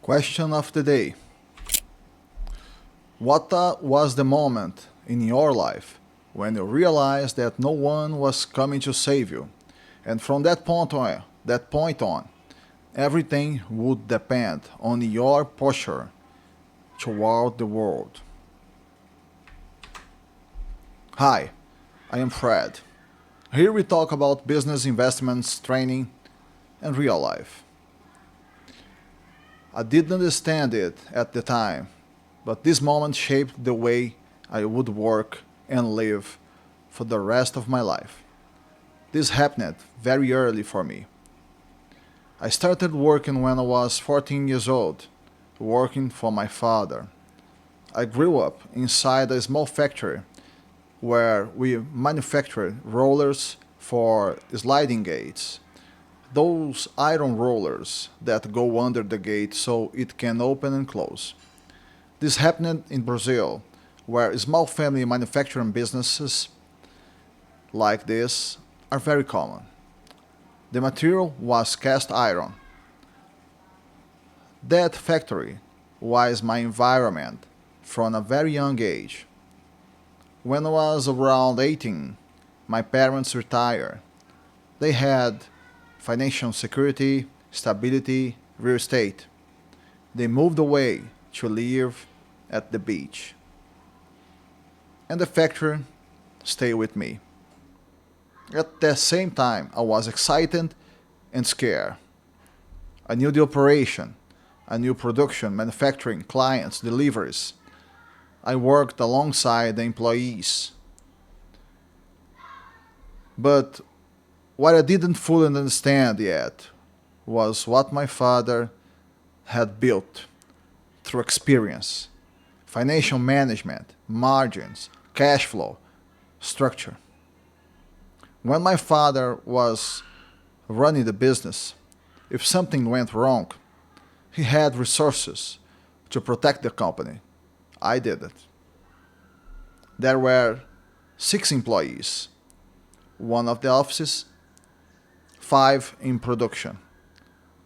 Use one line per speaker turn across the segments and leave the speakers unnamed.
Question of the day. What was the moment in your life when you realized that no one was coming to save you? And from that point on, everything would depend on your posture toward the world. Hi, I am Fred. Here we talk about business investments, training, and real life. I didn't understand it at the time, but this moment shaped the way I would work and live for the rest of my life. This happened very early for me. I started working when I was 14 years old, working for my father. I grew up inside a small factory where we manufactured rollers for sliding gates. Those iron rollers that go under the gate so it can open and close. This happened in Brazil, where small family manufacturing businesses like this are very common. The material was cast iron. That factory was my environment from a very young age. When I was around 18, my parents retired. They had financial security, stability, real estate. They moved away to live at the beach. And the factory stayed with me. At the same time, I was excited and scared. I knew the operation, I knew production, manufacturing, clients, deliveries. I worked alongside the employees. But what I didn't fully understand yet was what my father had built through experience: financial management, margins, cash flow, structure. When my father was running the business, if something went wrong, he had resources to protect the company. I did it. There were 6 employees, one of the offices, five in production,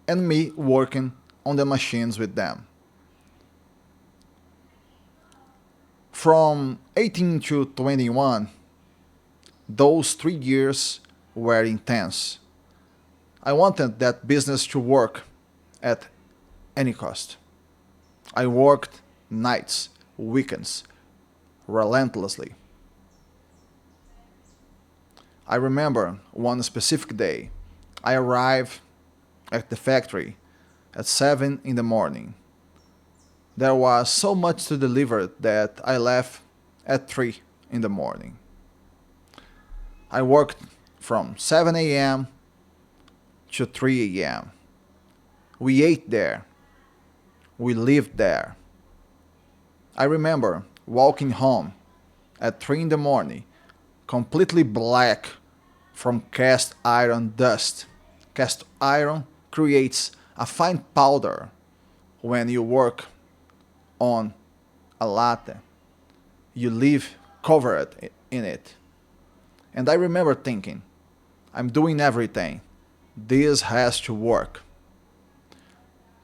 and me working on the machines with them. From 18 to 21, those 3 years were intense. I wanted that business to work at any cost. I worked nights, weekends, relentlessly. I remember one specific day. I arrived at the factory at 7 in the morning. There was so much to deliver that I left at 3 in the morning. I worked from 7 a.m. to 3 a.m. We ate there. We lived there. I remember walking home at 3 in the morning, completely black from cast iron dust. Cast iron creates a fine powder when you work on a latte. You live covered in it. And I remember thinking, I'm doing everything. This has to work.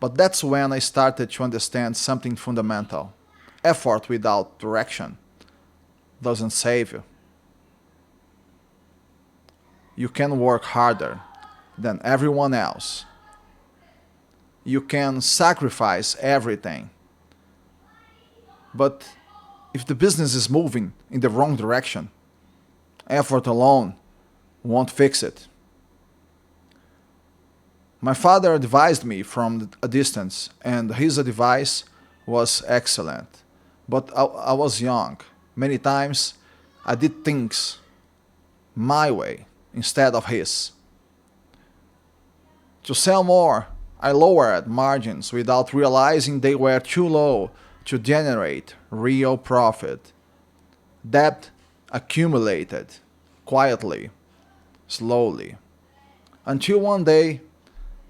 But that's when I started to understand something fundamental. Effort without direction doesn't save you. You can work harder than everyone else. You can sacrifice everything. But if the business is moving in the wrong direction, effort alone won't fix it. My father advised me from a distance, and his advice was excellent. But I was young. Many times I did things my way instead of his. To sell more, I lowered margins without realizing they were too low to generate real profit. Debt accumulated quietly, slowly, until one day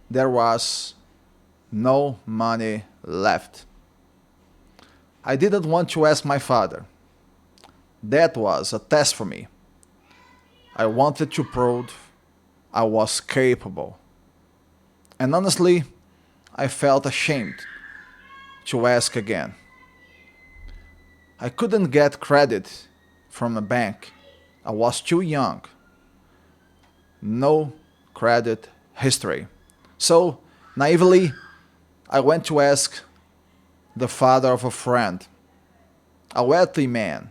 there was no money left. I didn't want to ask my father. That was a test for me. I wanted to prove I was capable. And honestly, I felt ashamed to ask again. I couldn't get credit from a bank. I was too young. No credit history. So, naively, I went to ask the father of a friend, a wealthy man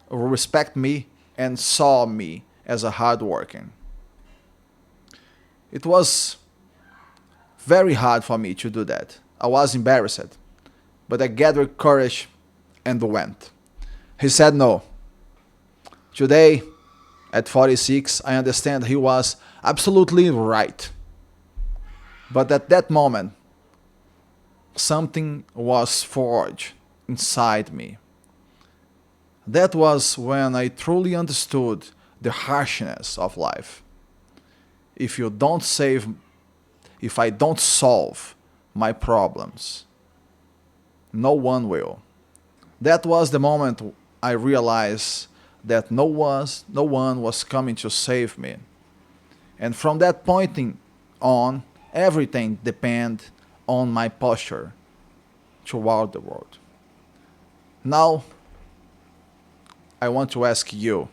who respected me and saw me as a hardworking. It was very hard for me to do that. I was embarrassed, but I gathered courage and went. He said no. Today, at 46, I understand he was absolutely right. But at that moment, something was forged inside me. That was when I truly understood the harshness of life. If you don't save, if I don't solve my problems, no one will. That was the moment I realized that no one was coming to save me. And from that point on, everything depended on my posture toward the world. Now, I want to ask you,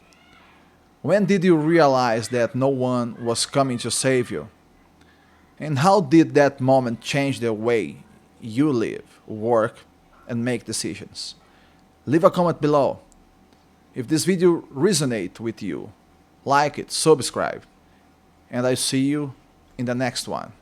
when did you realize that no one was coming to save you? And how did that moment change the way you live, work, and make decisions? Leave a comment below. If this video resonates with you, like it, subscribe, and I see you in the next one.